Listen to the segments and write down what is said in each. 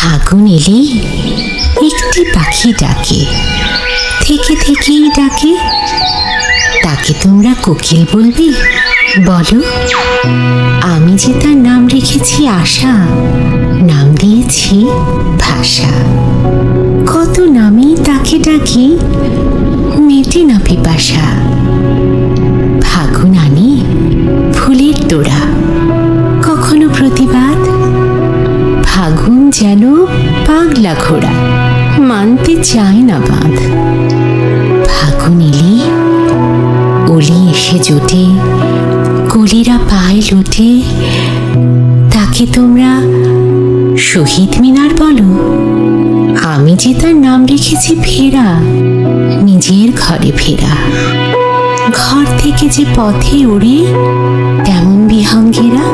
ফাগুন এলেই একটি পাখি ডাকে, থেকে থেকেই ডাকে। তাকে তোমরা কোকিল বলবে? বলো। আমি যে তার নাম রেখেছি আশা, নাম দিয়েছি ভাষা। কত নামেই তাকে ডাকি, মেটে না পিপাসা। ফাগুন আনি ফুলের তোড়া, কখনো প্রতিবাদ। ফাগুন যেন পাগলা ঘোড়া, মানতে চায় না বাঁধ। ফাগুন এলে অলি এসে জোটে, কলিরা পায় লোটে। তাকে তোমরা শহীদ মিনার বলো? আমি যে তার নাম রেখেছি ফেরা, নিজের ঘরে ফেরা। ঘর থেকে যে পথে ওড়ে তেমন বিহঙ্গেরা।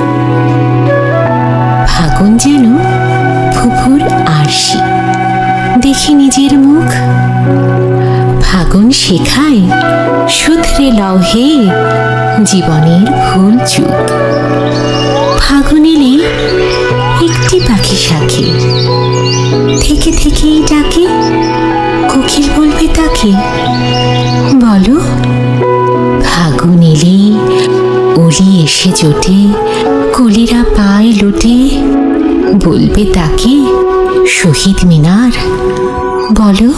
ফাগুন যেন ফুফুর আরশি, দেখি নিজের মুখ। ফাগুন শেখায় শুধরে লও হে জীবনের ভুল চুক। ফাগুন এলে একটি পাখি শাখে, থেকে থেকেই ডাকে। কোকিল বলবে তাকে? বলো। ফাগুন এলে অলি এসে জোটে, কলিরা পায় লোটে। বলবে তাকে শহীদ মিনার? বলো।